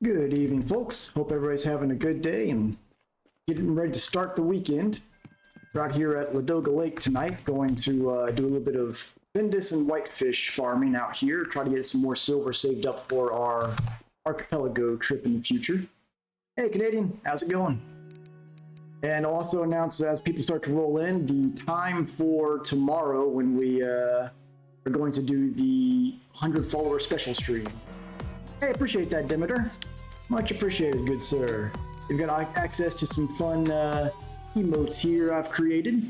Good evening, folks. Hope everybody's having a good day and getting ready to start the weekend. We're out here at Ladoga Lake tonight, going to do a little bit of Vindus and whitefish farming out here, try to get some more silver saved up for our archipelago trip in the future. Hey, Canadian, how's it going? And I'll also announce as people start to roll in the time for tomorrow when we are going to do the 100 follower special stream. Hey, appreciate that, Demeter. Much appreciated, good sir. You've got access to some fun emotes here I've created.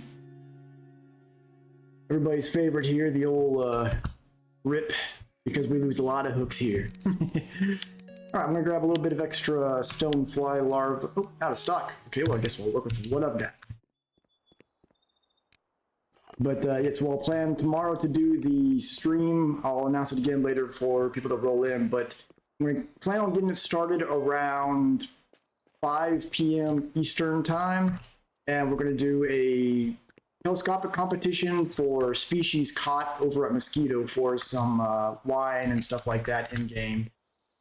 Everybody's favorite here, the old rip, because we lose a lot of hooks here. Alright, I'm gonna grab a little bit of extra stonefly larvae. Oh, out of stock. Okay, well, I guess we'll work with what I've got. But it's well planned tomorrow to do the stream. I'll announce it again later for people to roll in, but we plan on getting it started around 5 p.m. Eastern time, and we're going to do a telescopic competition for species caught over at Mosquito for some wine and stuff like that in game.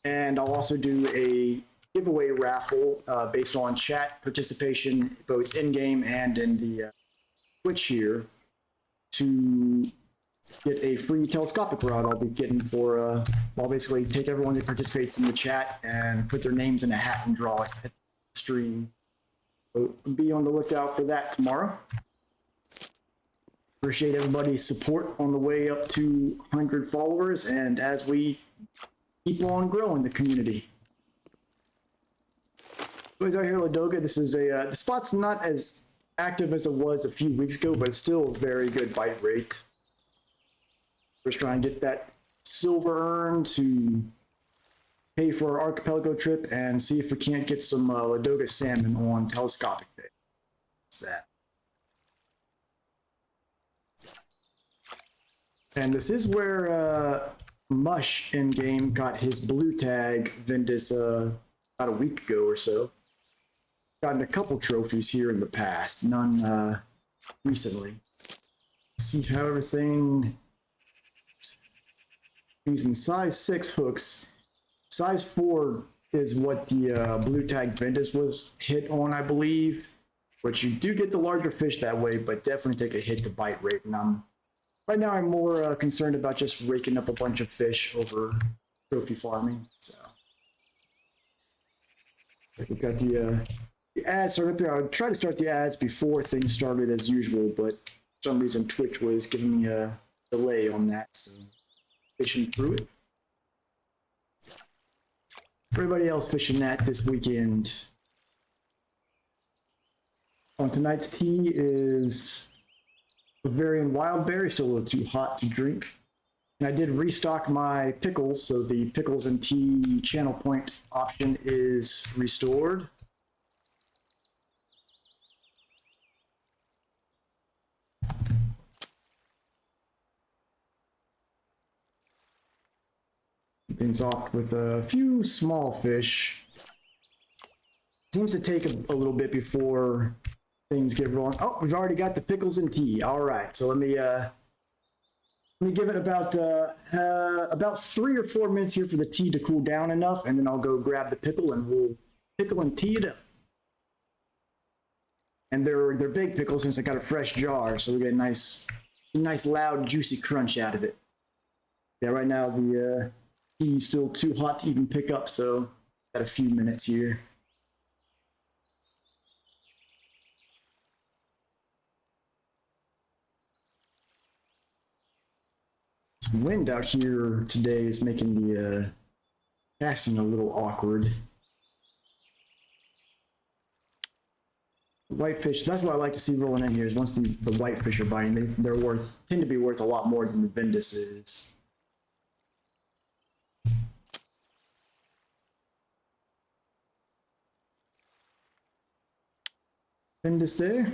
And I'll also do a giveaway raffle based on chat participation, both in game and in the Twitch here, to get a free telescopic rod I'll be getting for, I'll basically take everyone that participates in the chat and put their names in a hat and draw it at the stream. So be on the lookout for that tomorrow. Appreciate everybody's support on the way up to 100 followers and as we keep on growing the community. Boys out here at Ladoga, this is a, the spot's not as active as it was a few weeks ago, but it's still a very good bite rate. We're just trying to get that silver earn to pay for our archipelago trip and see if we can't get some Ladoga salmon on telescopic day. That's that. And this is where Mush in game got his blue tag Vindus about a week ago or so. Gotten a couple trophies here in the past, none recently. See how everything. Using size 6 hooks. Size 4 is what the blue tag Vindus was hit on, I believe. But you do get the larger fish that way, but definitely take a hit to bite rate. And right now I'm more concerned about just raking up a bunch of fish over trophy farming. So we've got the ads started up here. I would try to start the ads before things started as usual, but for some reason Twitch was giving me a delay on that. So fishing through it. Everybody else fishing that this weekend. On tonight's tea is Bavarian wild berry, still a little too hot to drink. And I did restock my pickles, so the pickles and tea channel point option is restored. Things off with a few small fish. Seems to take a little bit before things get rolling. Oh, we've already got the pickles and tea. All right, so let me give it about 3 or 4 minutes here for the tea to cool down enough, and then I'll go grab the pickle and we'll pickle and tea it up. And they're big pickles since I got a fresh jar, so we get a nice loud juicy crunch out of it. Yeah, right now the tea's still too hot to even pick up, so got a few minutes here. This wind out here today is making the casting a little awkward. Whitefish, that's what I like to see rolling in here, is once the whitefish are biting, they're tend to be worth a lot more than the Vindus is. Vindus there,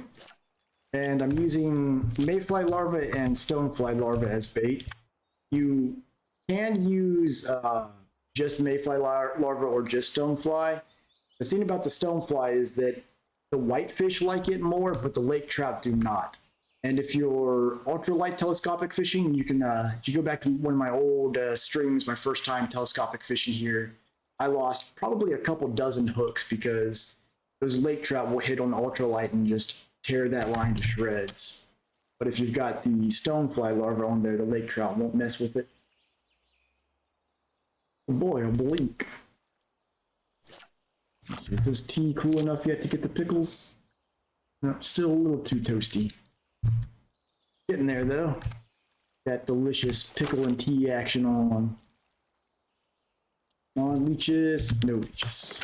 and I'm using mayfly larvae and stonefly larvae as bait. You can use just mayfly larvae or just stonefly. The thing about the stonefly is that the whitefish like it more, but the lake trout do not. And if you're ultralight telescopic fishing, you can, if you go back to one of my old streams, my first time telescopic fishing here, I lost probably a couple dozen hooks because those lake trout will hit on ultralight and just tear that line to shreds. But if you've got the stonefly larva on there, the lake trout won't mess with it. Oh boy, oblique. Let's see, is this tea cool enough yet to get the pickles? No, still a little too toasty. Getting there though. That delicious pickle and tea action on. Non-leeches, no leeches.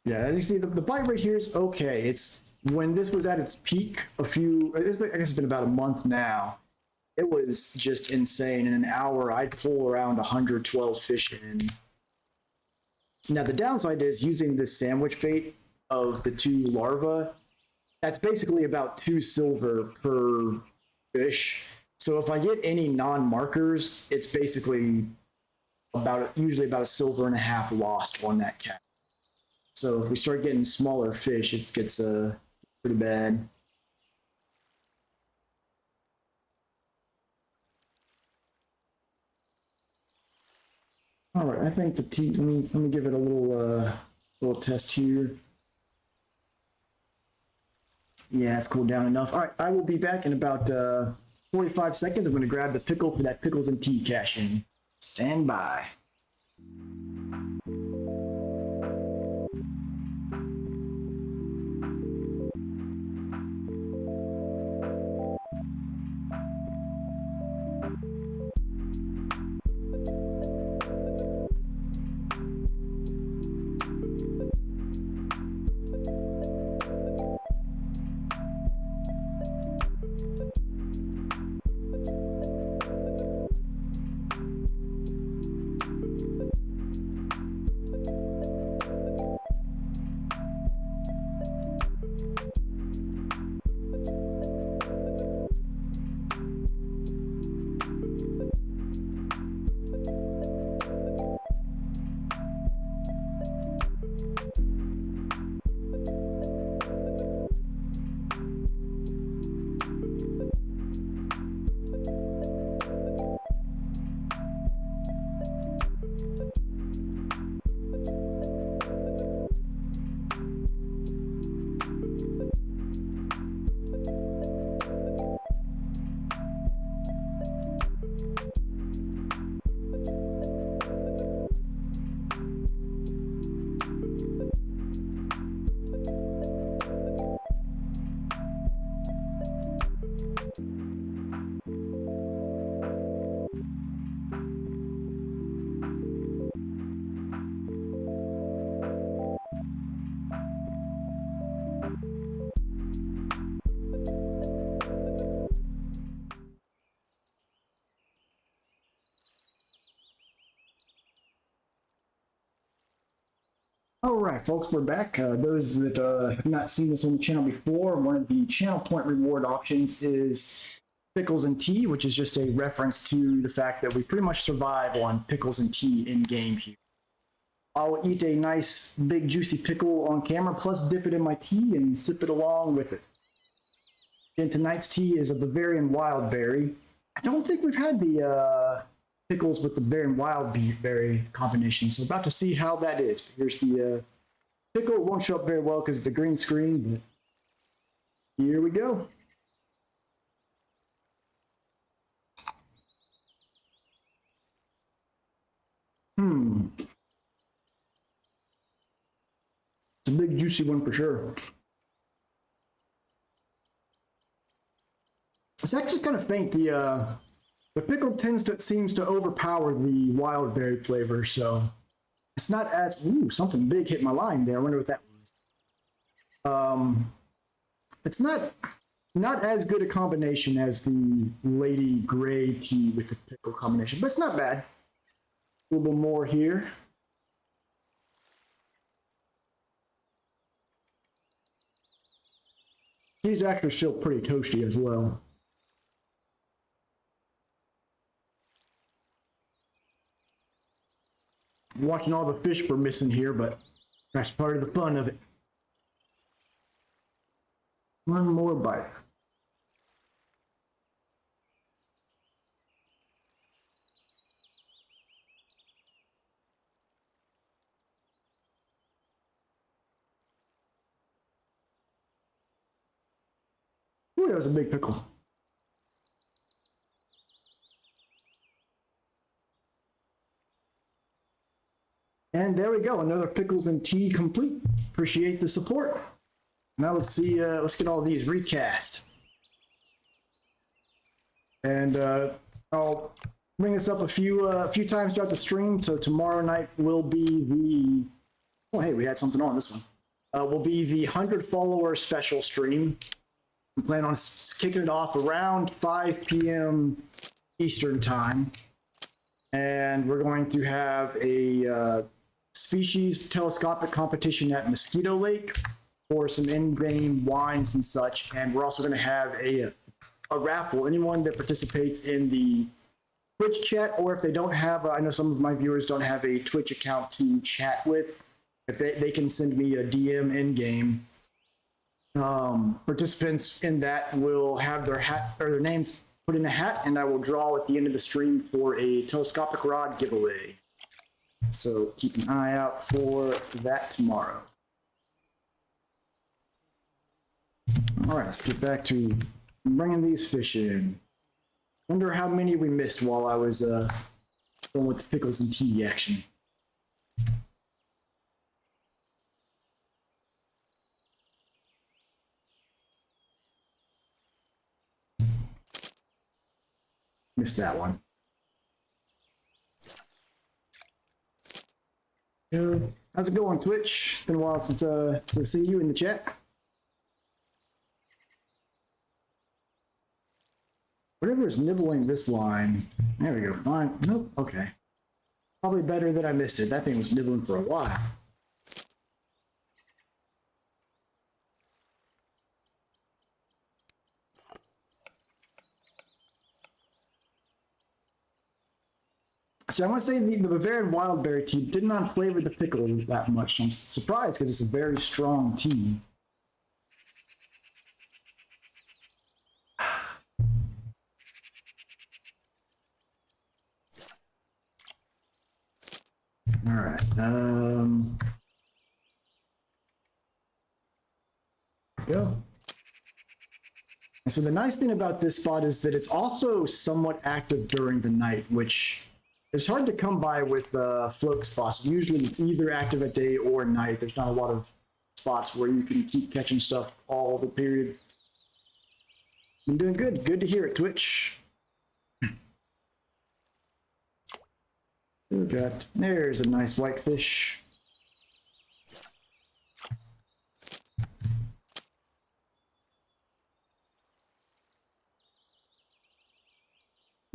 Yeah, as you see, the bite rate here is okay. It's when this was at its peak I guess it's been about a month now. It was just insane. In an hour, I'd pull around 112 fish in. Now, the downside is using this sandwich bait of the 2 larvae. That's basically about 2 silver per fish. So if I get any non-markers, it's basically usually about a silver and a half lost on that cat. So if we start getting smaller fish, it gets pretty bad. All right, I think the tea. Let me give it a little test here. Yeah, it's cooled down enough. All right, I will be back in about 45 seconds. I'm going to grab the pickle for that pickles and tea cache-in. Stand by. All right, folks, we're back. Those that have not seen this on the channel before, one of the channel point reward options is pickles and tea, which is just a reference to the fact that we pretty much survive on pickles and tea in game here. I'll eat a nice big juicy pickle on camera, plus dip it in my tea and sip it along with it. And tonight's tea is a Bavarian wild berry. I don't think we've had the pickles with the Bavarian wild berry combination, so about to see how that is. But here's the pickle. It won't show up very well because of the green screen, but here we go. It's a big juicy one for sure. It's actually kind of faint. The pickle seems to overpower the wild berry flavor, so it's not as something big hit my line there. I wonder what that was. It's not as good a combination as the Lady Gray tea with the pickle combination, but it's not bad. A little bit more here. He's actually still pretty toasty as well. I'm watching all the fish we're missing here, but that's part of the fun of it. One more bite. Ooh, that was a big pickle. And there we go, another pickles and tea complete. Appreciate the support. Now let's see, let's get all these recast. And I'll bring this up a few times throughout the stream. So tomorrow night will be the, oh hey, we had something on this one. Will be the 100 follower special stream. We plan on kicking it off around 5 p.m. Eastern time. And we're going to have a species telescopic competition at Mosquito Lake for some in-game wines and such. And we're also going to have a raffle. Anyone that participates in the Twitch chat, or if they don't have, I know some of my viewers don't have a Twitch account to chat with, if they can send me a DM in-game. Participants in that will have their hat or their names put in a hat, and I will draw at the end of the stream for a telescopic rod giveaway. So keep an eye out for that tomorrow. All right, let's get back to bringing these fish in. Wonder how many we missed while I was going with the pickles and tea action. Missed that one. How's it going, Twitch? Been a while since to see you in the chat. Whatever is nibbling this line. There we go. Fine. Nope. Okay. Probably better that I missed it. That thing was nibbling for a while. So I want to say the Bavarian Wildberry tea did not flavor the pickle that much. I'm surprised because it's a very strong tea. All right. Go. And so the nice thing about this spot is that it's also somewhat active during the night, which is hard to come by with float spots. Usually it's either active at day or night. There's not a lot of spots where you can keep catching stuff all the period. Been doing good. Good to hear it, Twitch. There's a nice whitefish.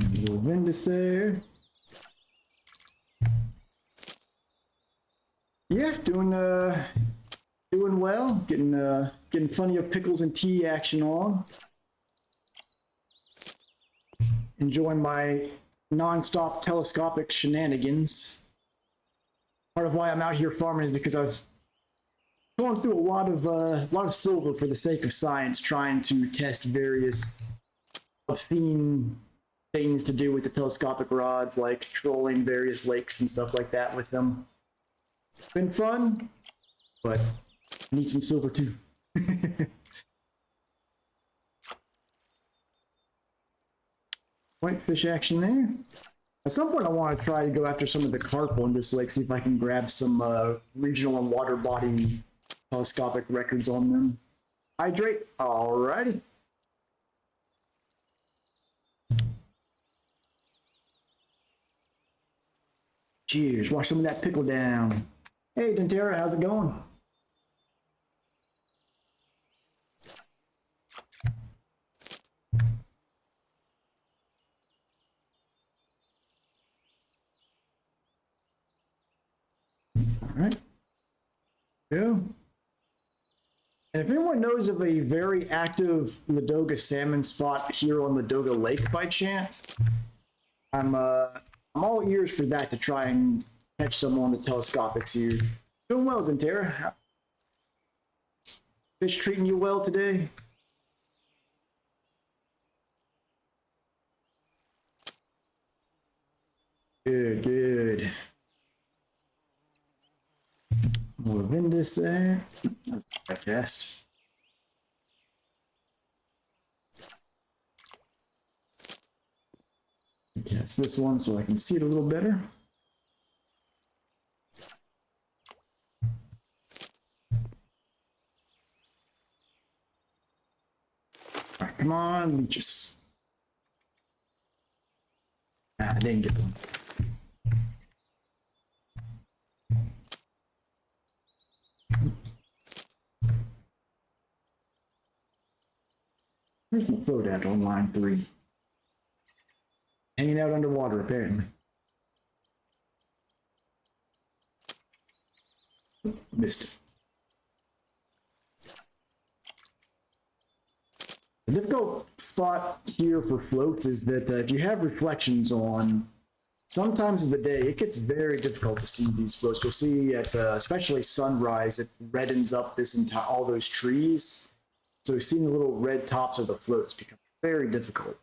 A little Ventus there. Yeah, doing well. Getting plenty of pickles and tea action on. Enjoying my non-stop telescopic shenanigans. Part of why I'm out here farming is because I was going through a lot of silver for the sake of science, trying to test various obscene things to do with the telescopic rods, like trolling various lakes and stuff like that with them. It's been fun, but I need some silver too. Whitefish action there. At some point I want to try to go after some of the carp on this lake, see if I can grab some regional and water body telescopic records on them. Hydrate. Alrighty. Cheers. Wash some of that pickle down. Hey, Dentera, how's it going? All right. Go. And if anyone knows of a very active Ladoga salmon spot here on Ladoga Lake by chance, I'm all ears for that to try and catch some on the telescopics here. Doing well, Dentera. Fish treating you well today? Good, good. More Vindus there. That was a cast. Cast this one so I can see it a little better. All right, come on, leeches. Ah, I didn't get them. Where's my float at on line 3? Hanging out underwater, apparently. Missed it. The difficult spot here for floats is that if you have reflections on, sometimes of the day, it gets very difficult to see these floats. You'll see at especially sunrise, it reddens up this entire all those trees. So seeing the little red tops of the floats becomes very difficult.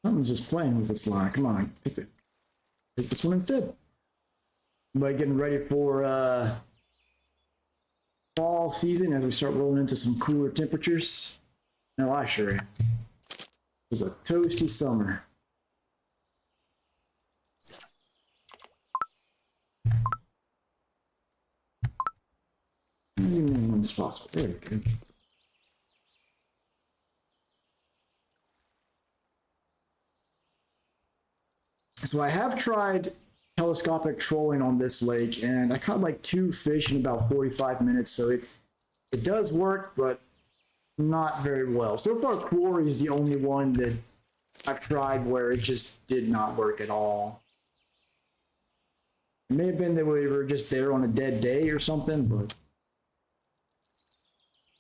Something's just playing with this line. Come on, take this one instead. By getting ready for fall season as we start rolling into some cooler temperatures. No, I sure am. It was a toasty summer. What do you mean when it's possible? There we go. So I have tried telescopic trolling on this lake, and I caught like 2 fish in about 45 minutes, so it does work, but not very well. So far, Quarry is the only one that I've tried where it just did not work at all. It may have been that we were just there on a dead day or something, but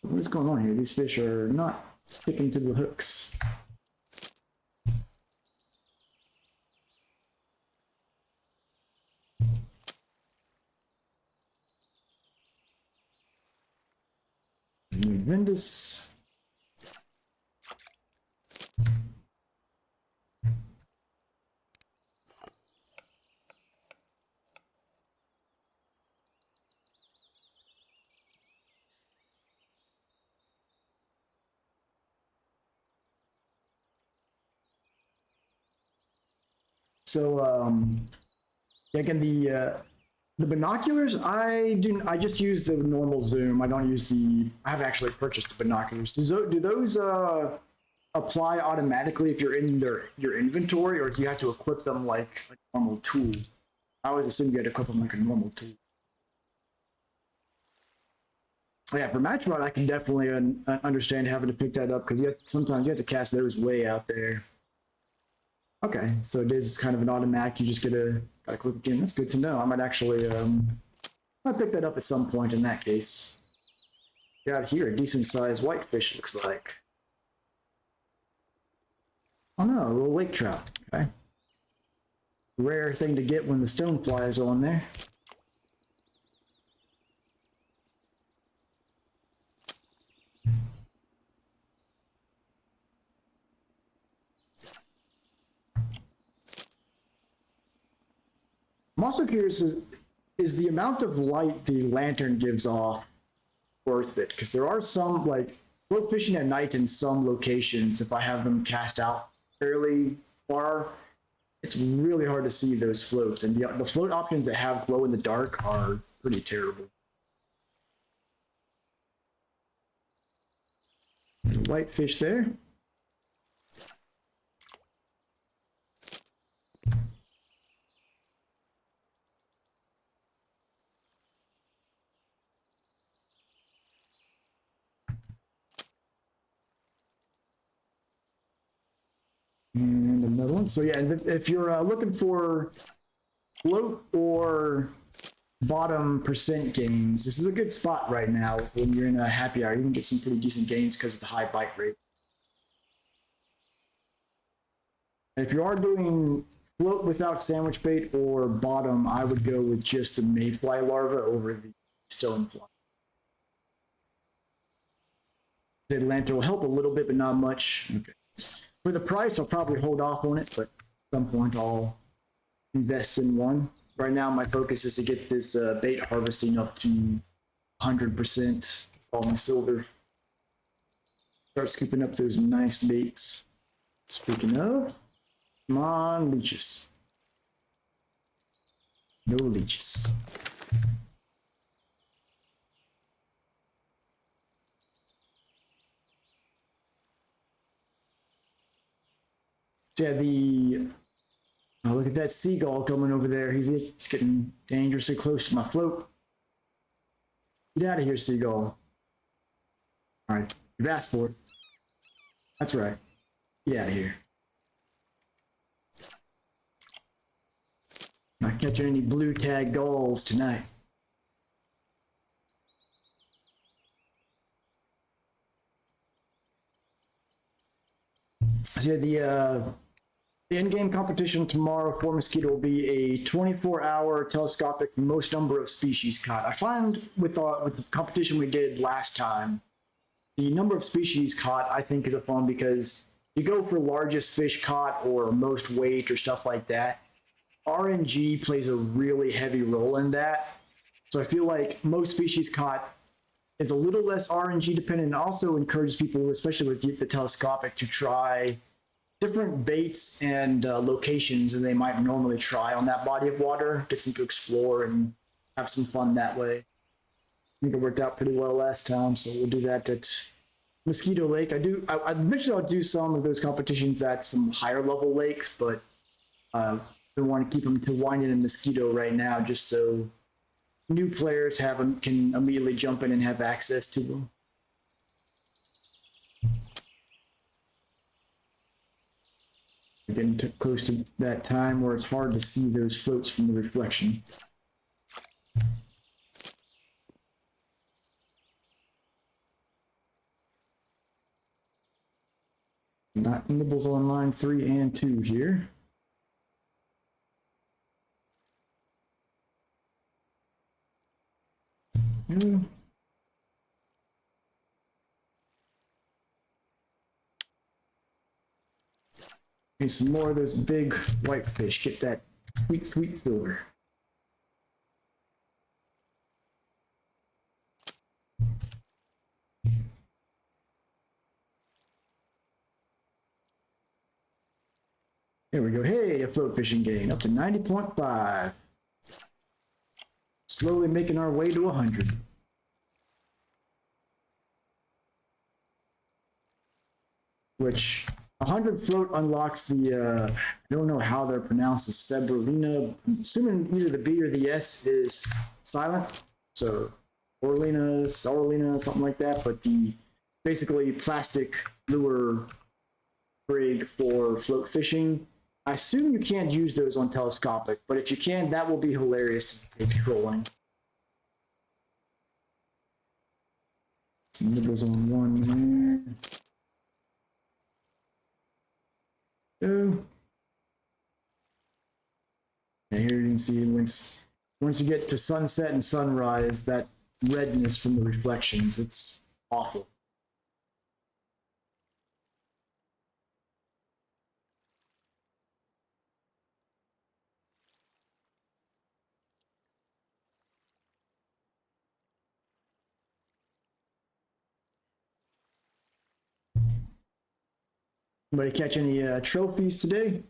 what is going on here? These fish are not sticking to the hooks. Vindus. So again, the binoculars, I just use the normal zoom. I don't use I haven't actually purchased the binoculars. Do those apply automatically if you're in your inventory, or do you have to equip them like a normal tool? I always assume you had to equip them like a normal tool. Yeah, for match rod, I can definitely understand having to pick that up because sometimes you have to cast those way out there. Okay, so it is kind of an automatic. You just gotta click again. That's good to know. I might actually might pick that up at some point in that case. Got here a decent sized whitefish, looks like. Oh no, a little lake trout. Okay. Rare thing to get when the stonefly is on there. I'm also curious, is the amount of light the lantern gives off worth it? Because there are some, like, float fishing at night in some locations, if I have them cast out fairly far, it's really hard to see those floats. And the float options that have glow in the dark are pretty terrible. Whitefish there. And another one. So yeah, if you're looking for float or bottom percent gains, this is a good spot right now when you're in a happy hour. You can get some pretty decent gains because of the high bite rate. If you are doing float without sandwich bait or bottom, I would go with just the mayfly larva over the stonefly. The lantern will help a little bit, but not much. Okay. For the price, I'll probably hold off on it, but at some point I'll invest in one. Right now, my focus is to get this bait harvesting up to 100% with all my silver. Start scooping up those nice baits. Speaking of, come on, leeches. No leeches. So yeah, oh, look at that seagull coming over there. He's getting dangerously close to my float. Get out of here, seagull. All right, you've asked for it. That's right. Get out of here. Not catching any blue tag gulls tonight. So yeah, the in-game competition tomorrow for Mosquito will be a 24-hour telescopic most number of species caught. I find with the competition we did last time, the number of species caught I think is a fun because you go for largest fish caught or most weight or stuff like that. RNG plays a really heavy role in that. So I feel like most species caught is a little less RNG dependent and also encourages people, especially with the telescopic, to try different baits and locations than they might normally try on that body of water. Gets them to explore and have some fun that way. I think it worked out pretty well last time, so we'll do that at Mosquito Lake. Eventually I'll do some of those competitions at some higher level lakes, but I want to keep them to Winding and Mosquito right now, just so new players can immediately jump in and have access to them. We're getting close to that time where it's hard to see those floats from the reflection. Not nibbles on line 3 and 2 here. Need some more of those big white fish. Get that sweet, sweet silver. There we go. Hey, a float fishing gain up to 90.5. Slowly making our way to 100. Which 100 float unlocks the, I don't know how they're pronounced, the Sebrolina. I'm assuming either the B or the S is silent. So Orlina, Saurolina, something like that. But the basically plastic lure rig for float fishing. I assume you can't use those on telescopic, but if you can, that will be hilarious to take trolling. Some nibbles on one there. Two. And here you can see once you get to sunset and sunrise, that redness from the reflections, it's awful. Anybody catch any trophies today?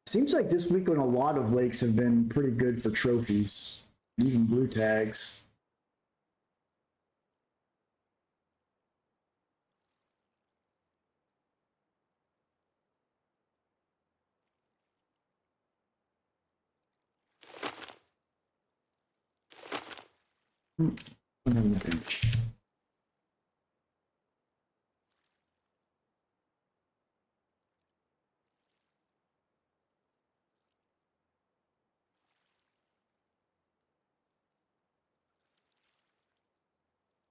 Seems like this week on a lot of lakes have been pretty good for trophies, even blue tags.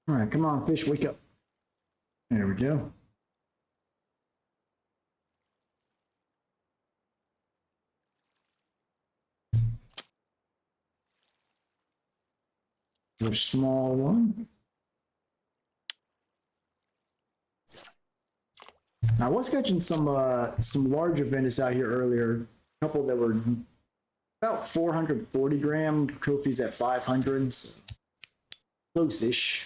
All right, come on, fish, wake up. There we go. A small one. I was catching some larger vendors out here earlier. A couple that were about 440 gram trophies at 500, so close-ish.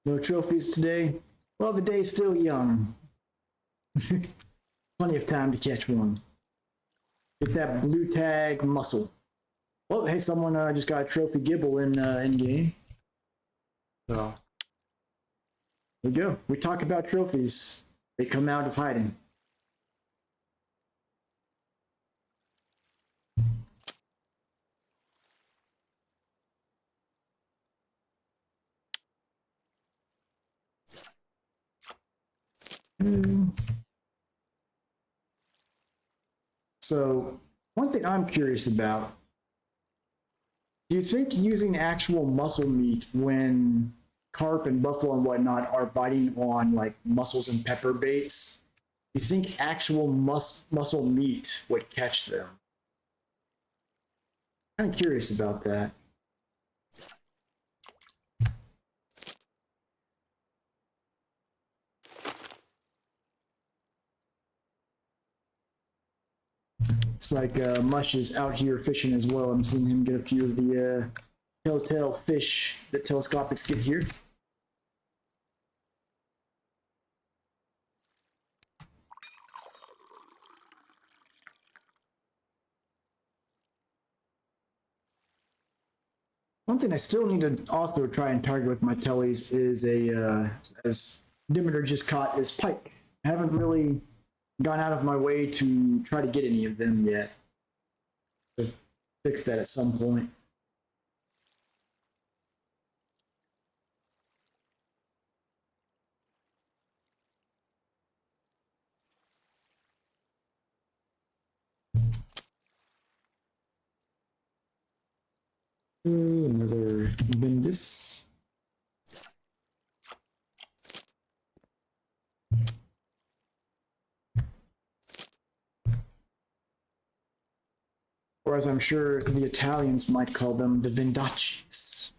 No trophies today. Well, the day's still young. Plenty of time to catch one. Get that blue tag muscle. Oh, hey, someone just got a trophy gibble in game. So there we go. We talk about trophies. They come out of hiding. So one thing I'm curious about, do you think using actual muscle meat when carp and buffalo and whatnot are biting on like mussels and pepper baits, do you think actual muscle meat would catch them? I'm curious about that. It's like Mush is out here fishing as well. I'm seeing him get a few of the telltale fish that telescopics get here. One thing I still need to also try and target with my tellies is as Dimiter just caught, is pike. I haven't really gone out of my way to try to get any of them yet. So fix that at some point. Another Bendis. Or as I'm sure the Italians might call them, the Vindaccis.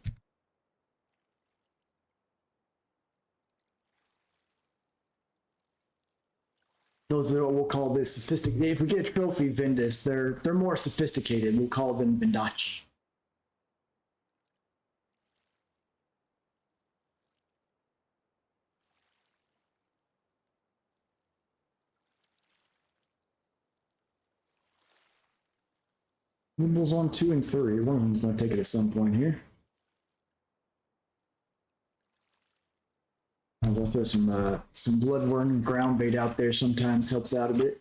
Those are what we'll call the sophisticated. If we get a trophy Vindus, they're more sophisticated. We'll call them Vindacci. Nibbles on 2 and 3. One of them's going to take it at some point here. I'll throw some bloodworm ground bait out there. Sometimes helps out a bit.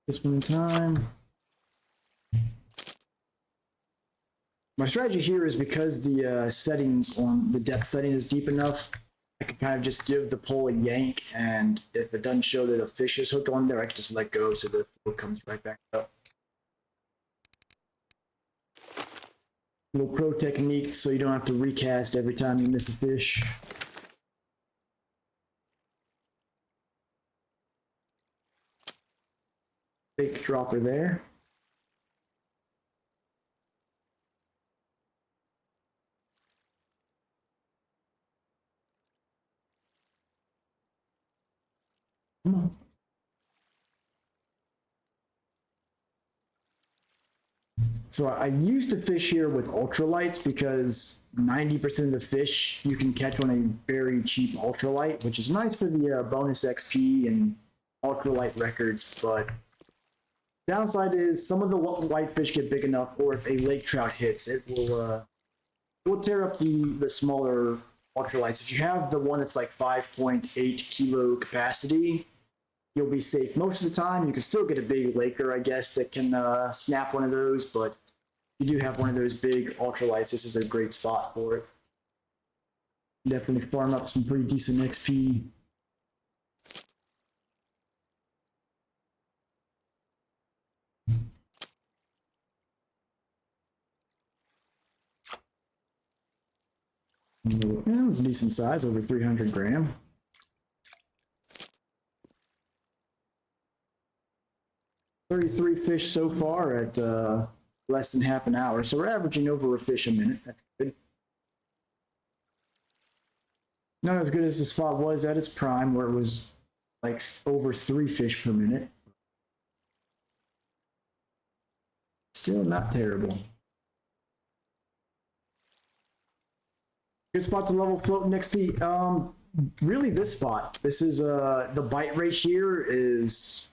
This one in time. My strategy here is because the settings on the depth setting is deep enough, I can kind of just give the pole a yank, and if it doesn't show that a fish is hooked on there, I can just let go so the flow comes right back up. Little pro technique so you don't have to recast every time you miss a fish. Fake dropper there. Come on. So I used to fish here with ultralights because 90% of the fish you can catch on a very cheap ultralight, which is nice for the bonus XP and ultralight records, but downside is some of the whitefish get big enough, or if a lake trout hits, it will tear up the smaller ultralights. If you have the one that's like 5.8 kilo capacity, you'll be safe most of the time. You can still get a big laker, I guess, that can snap one of those, but if you do have one of those big ultralights, this is a great spot for it. Definitely farm up some pretty decent XP. It was a decent size, over 300 gram. $33 fish so far at less than half an hour, so we're averaging over a fish a minute. That's good. Not as good as the spot was at its prime, where it was like over 3 fish per minute. Still not terrible. Good spot to level float and XP. Really this spot. This is the bite rate here is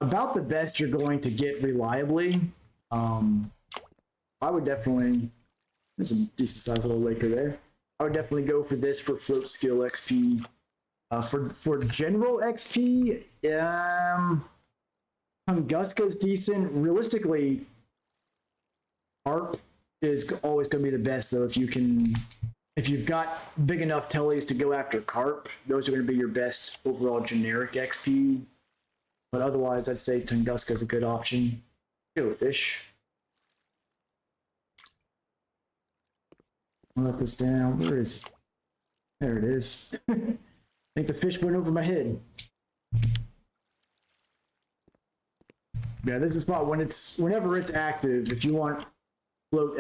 about the best you're going to get reliably. I would definitely, there's a decent sized little laker there. I would definitely go for this for float skill XP. For general XP, Tunguska's decent. Realistically, ARP is always going to be the best. So if you've got big enough teles to go after carp, those are going to be your best overall generic XP. But otherwise, I'd say Tunguska is a good option. Go fish. I'll let this down. Where is it? There it is. I think the fish went over my head. Yeah, this is a spot whenever it's active. If you want float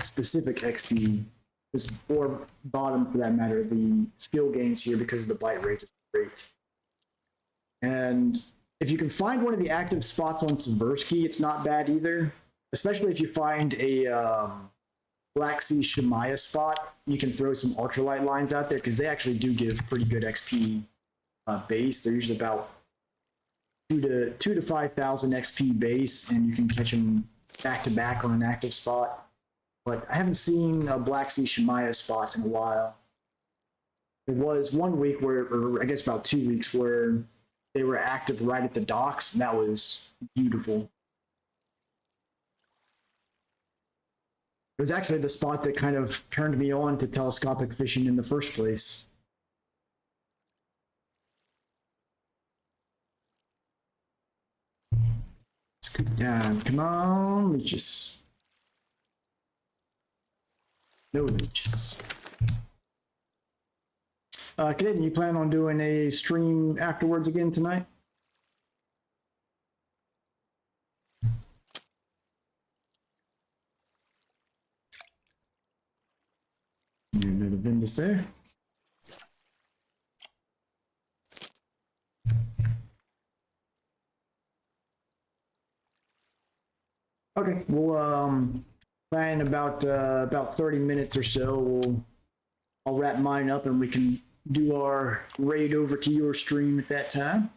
specific XP, or bottom for that matter, the skill gains here because of the bite rate is great. And if you can find one of the active spots on Subversky, it's not bad either. Especially if you find a Black Sea Shemaya spot, you can throw some ultralight lines out there because they actually do give pretty good XP base. They're usually about 2 to 5,000 XP base, and you can catch them back to back on an active spot. But I haven't seen a Black Sea Shemaya spot in a while. There was 1 week or I guess about 2 weeks, where they were active right at the docks, and that was beautiful. It was actually the spot that kind of turned me on to telescopic fishing in the first place. Scoop down. Come on, leeches. No leeches. Caden, you plan on doing a stream afterwards again tonight? Another Ventus there. Okay, we'll plan about 30 minutes or so. I'll wrap mine up and we can do our raid over to your stream at that time.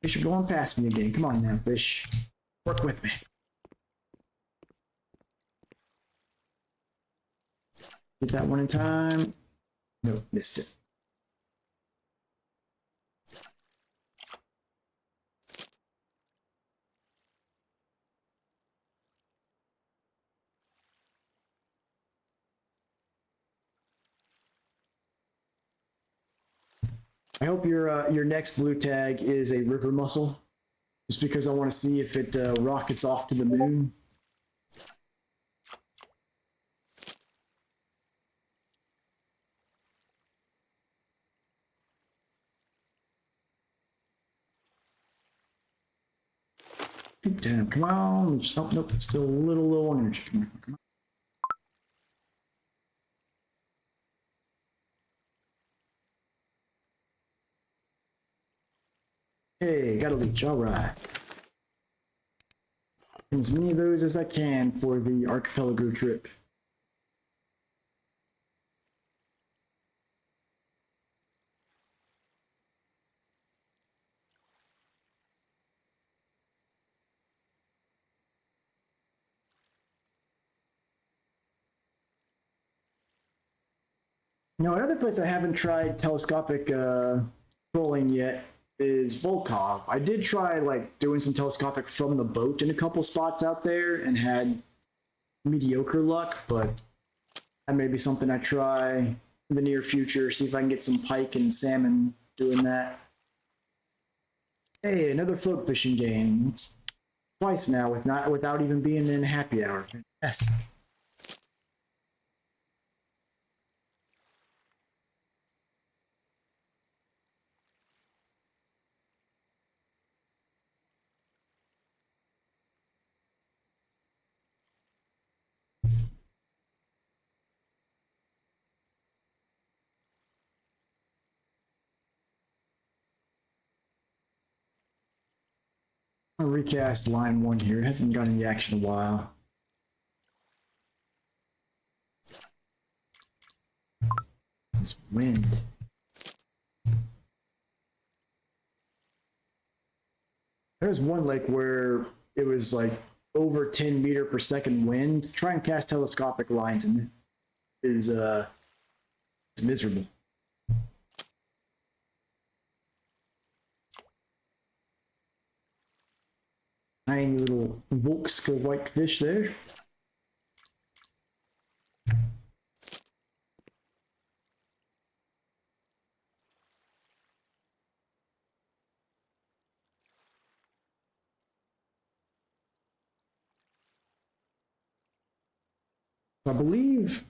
Fish are going past me again. Come on now, fish. Work with me. Get that one in time. Nope, missed it. I hope your next blue tag is a river mussel, just because I want to see if it rockets off to the moon. Damn, come on. Oh, nope, still a little low on energy. Come on, come on. Hey, got a leech. All right. As many of those as I can for the archipelago trip. Now, another place I haven't tried telescopic trolling yet is Volkov. I did try like doing some telescopic from the boat in a couple spots out there and had mediocre luck, but that may be something I try in the near future, see if I can get some pike and salmon doing that. Hey, another float fishing game. It's twice now without even being in happy hour. Fantastic. I'll recast line 1 here. It hasn't got any action in a while. This wind. There's one lake where it was like over 10 meter per second wind. Try and cast telescopic lines and it's miserable. Tiny little Volska whitefish there. I believe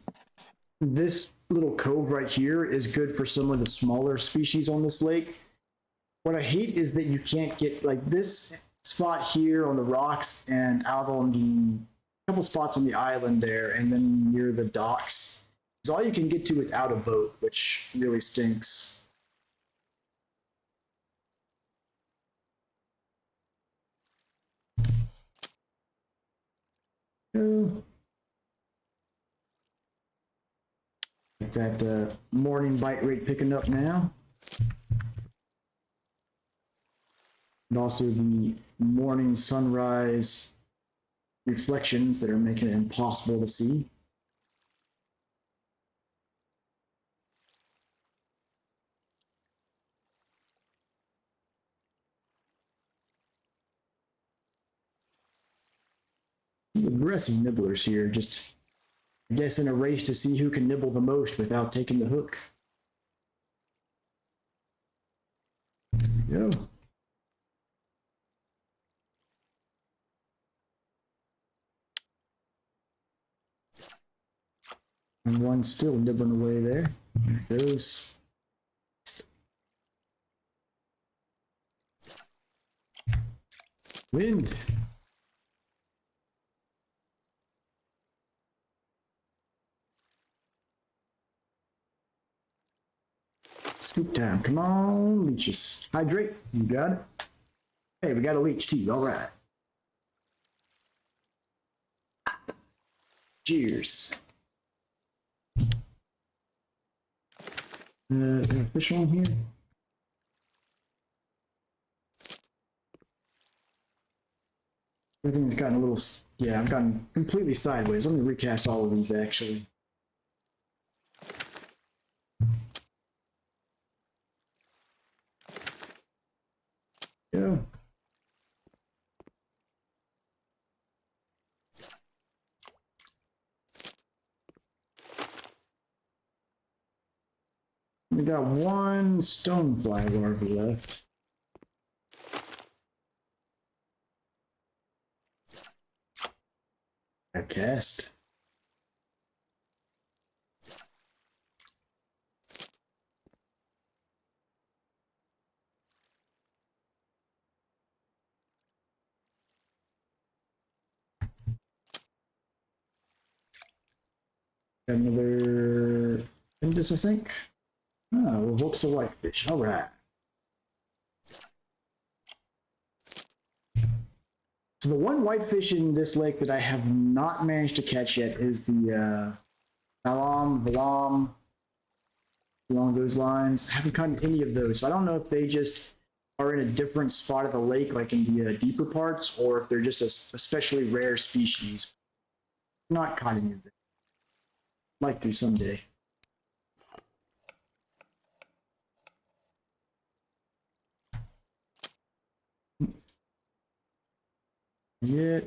this little cove right here is good for some of the smaller species on this lake. What I hate is that you can't get like this spot here on the rocks and out on the couple spots on the island there and then near the docks is all you can get to without a boat, which really stinks. Get that morning bite rate picking up now. And also the morning sunrise reflections that are making it impossible to see. Aggressive nibblers here, just I guess in a race to see who can nibble the most without taking the hook. There we go. And one still nibbling away there. There it goes. Wind. Scoop time. Come on, leeches. Hydrate. You got it. Hey, we got a leech too. All right. Cheers. Fish on here. Everything's gotten a little, yeah, I've gotten completely sideways. Let me recast all of these actually. Yeah. We got one stonefly larva left. I cast. Another Indus, I think. Oh, hooks a whitefish. All right. So the one whitefish in this lake that I have not managed to catch yet is the Valam, along those lines. I haven't caught any of those. So I don't know if they just are in a different spot of the lake, like in the deeper parts, or if they're just a especially rare species. Not caught any of them. Like to someday. Yeah.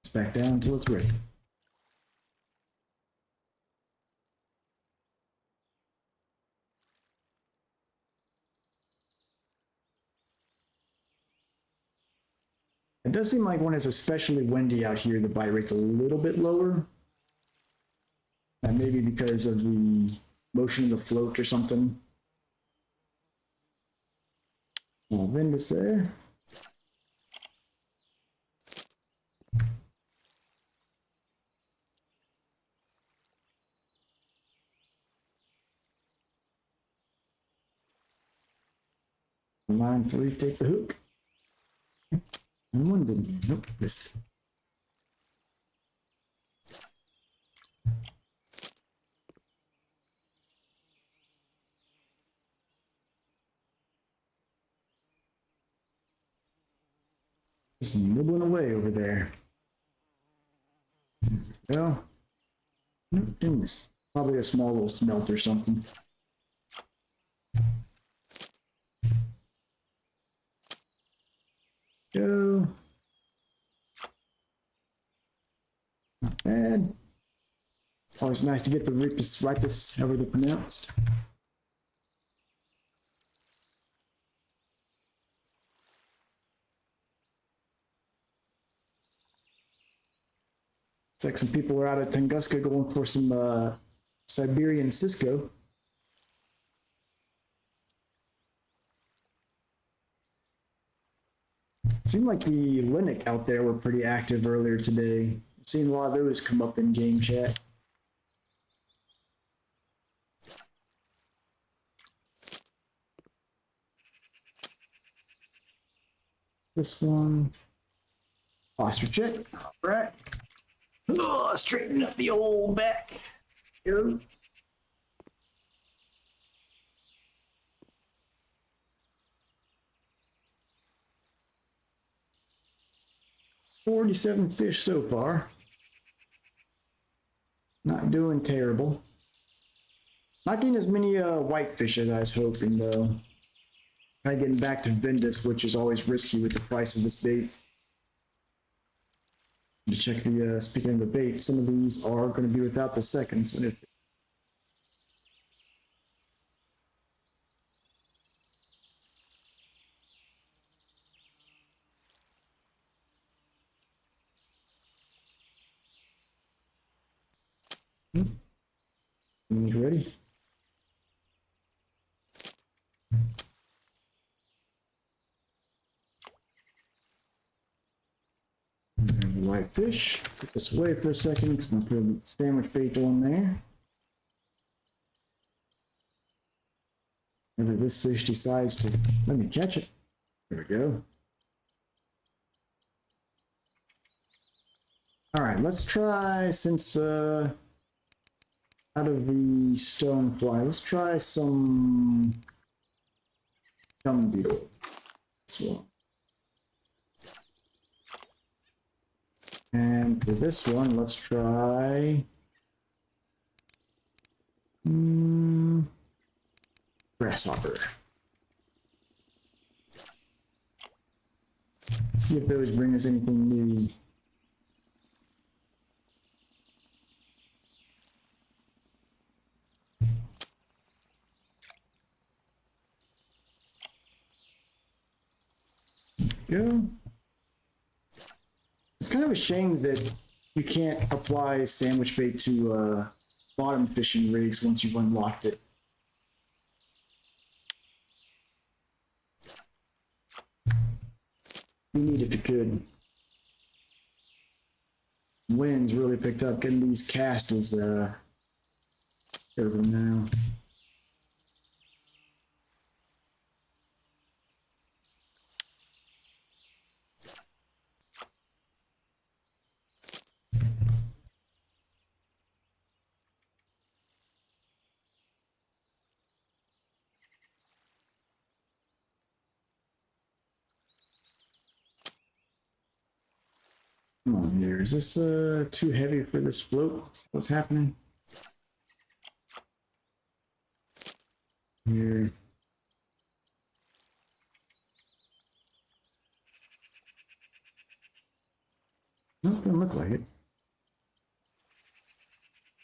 It's back down until it's ready. It does seem like when it's especially windy out here, the bite rate's a little bit lower. And maybe because of the motion of the float or something. Well, wind is there. Line 3 takes the hook. And one didn't. Nope, missed it. Just nibbling away over there. There we go. Nope, didn't miss. Probably a small little smelt or something. Go. Not bad. Always nice to get the ripus, however they're pronounced. It's like some people are out at Tunguska going for some Siberian Cisco. Seemed like the Linux out there were pretty active earlier today. I've seen a lot of those come up in game chat. This one. Posture check. All right. Oh, straighten up the old back. Go. $47 fish so far. Not doing terrible. Not getting as many whitefish as I was hoping though. Kind of getting back to Vindus, which is always risky with the price of this bait. To check the, speaking of the bait, some of these are going to be without the seconds. When it... You ready? Whitefish. Put this away for a second because I'm going to put a sandwich bait on there. Whenever this fish decides to let me catch it. There we go. All right, let's try, since out of the stonefly, let's try some dung beetle. This one. And for this one, let's try grasshopper. See if those bring us anything new. Go. It's kind of a shame that you can't apply sandwich bait to bottom fishing rigs once you've unlocked it. You need if you could. Wind's really picked up. Getting these cast is terrible now. Come on here. Is this too heavy for this float? What's happening? Here. Nope, doesn't look like it.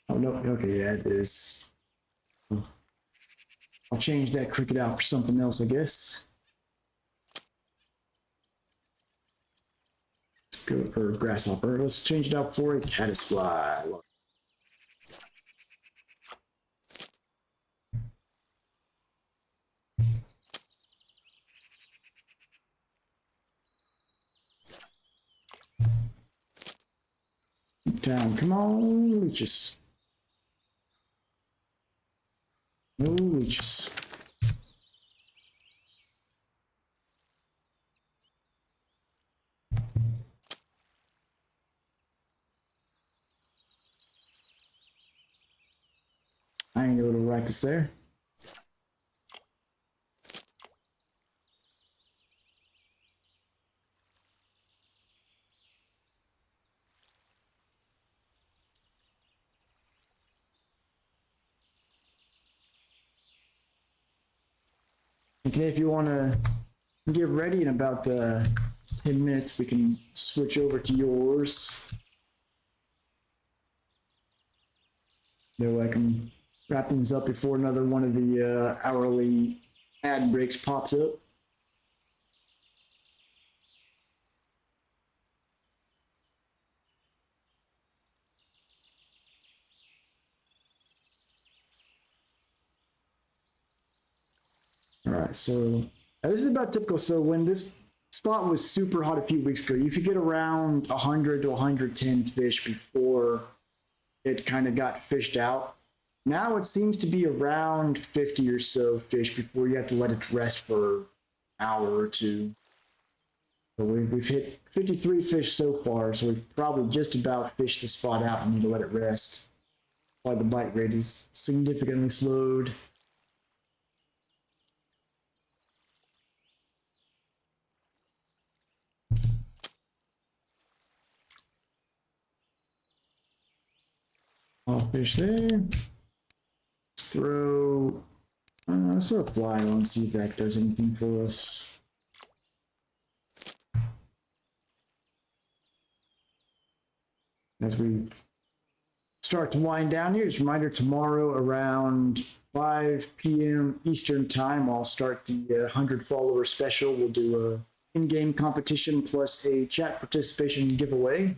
Oh no, okay, yeah, it is. I'll change that cricket out for something else, I guess. Go for grasshopper. Let's change it out for a caddisfly. Keep time. Come on, leeches. No leeches. breakfast there. Okay, if you want to get ready in about 10 minutes, we can switch over to yours. Though I can wrap things up before another one of the hourly ad breaks pops up. All right, so this is about typical. So when this spot was super hot a few weeks ago, you could get around 100 to 110 fish before it kind of got fished out. Now it seems to be around 50 or so fish before you have to let it rest for an hour or two. So we've hit 53 fish so far, so we've probably just about fished the spot out and need to let it rest. While the bite rate is significantly slowed. All fish there. Let's throw a fly on, see if that does anything for us. As we start to wind down here, just a reminder, tomorrow around 5 p.m. Eastern time, I'll start the 100 follower special. We'll do a in-game competition plus a chat participation giveaway.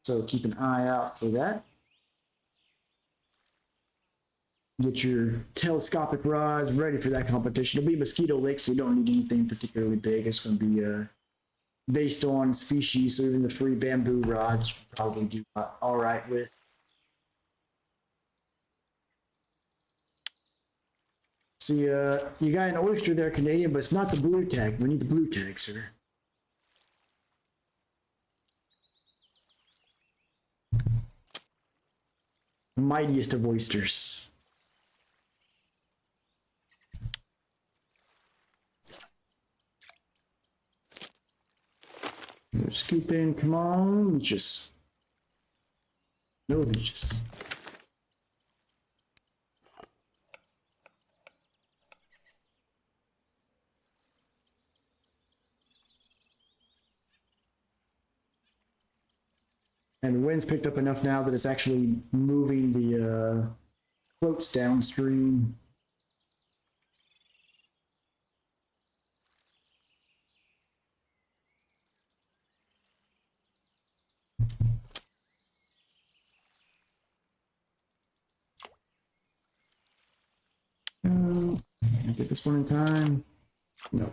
So keep an eye out for that. Get your telescopic rods ready for that competition. It'll be Mosquito Lake, so you don't need anything particularly big. It's going to be based on species, so even the free bamboo rods you probably do all right with. See, you got an oyster there, Canadian, but it's not the blue tag. We need the blue tag, sir. Mightiest of oysters. Scoop in, come on, leeches. No leeches. And the wind's picked up enough now that it's actually moving the floats downstream. Get this one in time. No.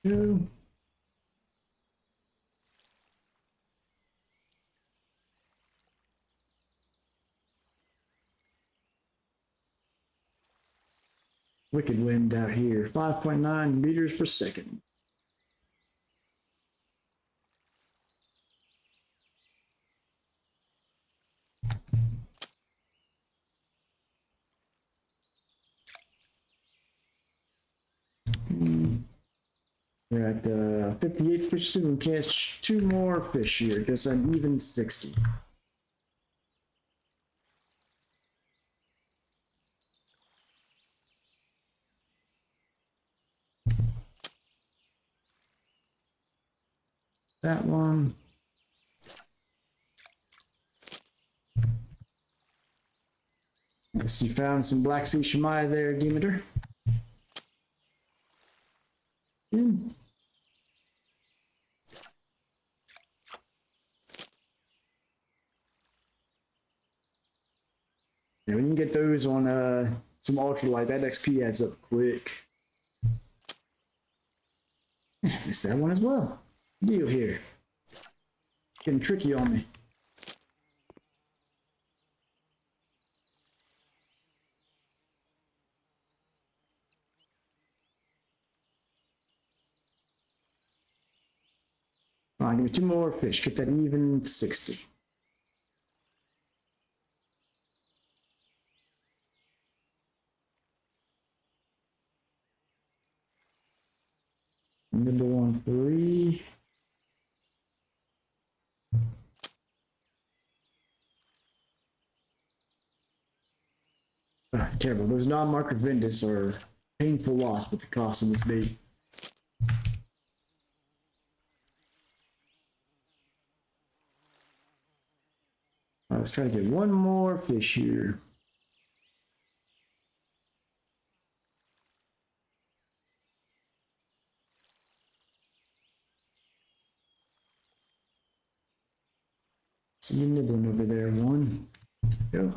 Two. Wicked wind out here, 5.9 meters per second. We're at 58 fish, so we can catch 2 more fish here, just an even 60. That one. Guess you found some Black Sea Shamai there, Demeter. Yeah, when you can get those on some ultralight, that XP adds up quick. Missed that one as well. Deal here. Getting tricky on me. All right, give me 2 more fish. Get that even 60. Middle on 3. Terrible. Those non-market vendors are painful loss with the cost of this bait. Let's try to get one more fish here. See you nibbling over there, one. Go.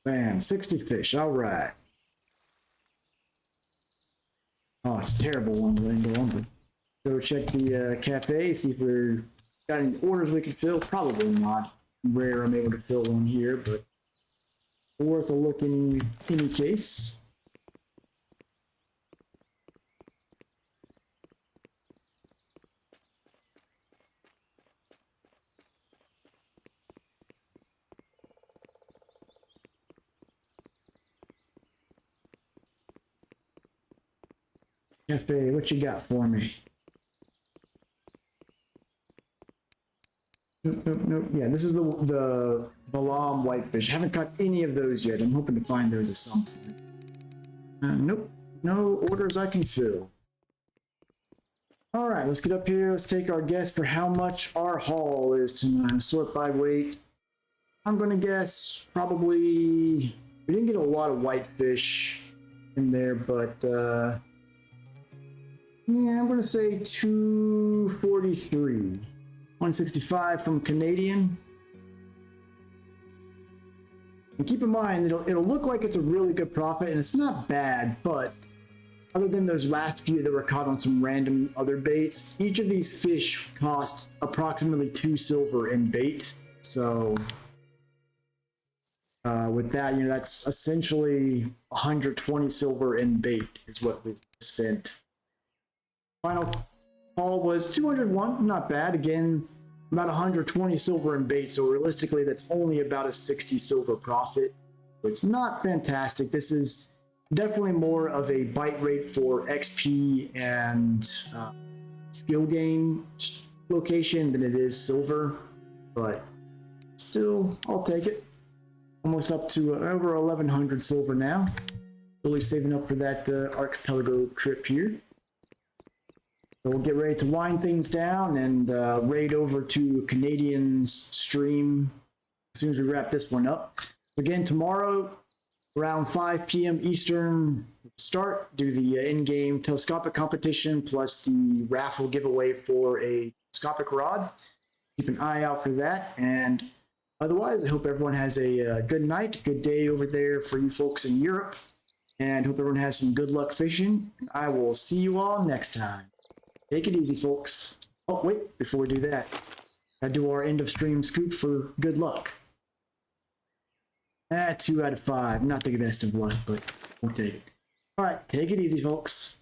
Bam, 60 fish, all right. Oh, it's a terrible one to land on. Go check the cafe, see if we're got any orders we can fill. Probably not. Rare I'm able to fill one here, but worth a look in any case. Cafe, what you got for me? Nope. Yeah, this is the Balam whitefish. Haven't caught any of those yet. I'm hoping to find those at some point. Nope, no orders I can fill. All right, let's get up here. Let's take our guess for how much our haul is tonight. Sort by weight. I'm gonna guess probably, we didn't get a lot of whitefish in there, but yeah, I'm gonna say 243. 165 from Canadian. And keep in mind, it'll look like it's a really good profit, and it's not bad, but other than those last few that were caught on some random other baits, each of these fish cost approximately 2 silver in bait. So with that, that's essentially 120 silver in bait is what we spent. Final haul was 201, not bad. Again, about 120 silver in bait, so realistically that's only about a 60 silver profit. So it's not fantastic. This is definitely more of a bite rate for XP and skill gain location than it is silver, but still, I'll take it. Almost up to over 1100 silver now. Really saving up for that archipelago trip here. So we'll get ready to wind things down and raid over to Canadian's stream as soon as we wrap this one up. Again, tomorrow, around 5 p.m. Eastern, start, do the in-game telescopic competition plus the raffle giveaway for a telescopic rod. Keep an eye out for that. And otherwise, I hope everyone has a good night, good day over there for you folks in Europe. And hope everyone has some good luck fishing. I will see you all next time. Take it easy, folks. Oh, wait, before we do that, I do our end of stream scoop for good luck. 2 out of 5. Not the best of luck, but we'll take it. All right, take it easy, folks.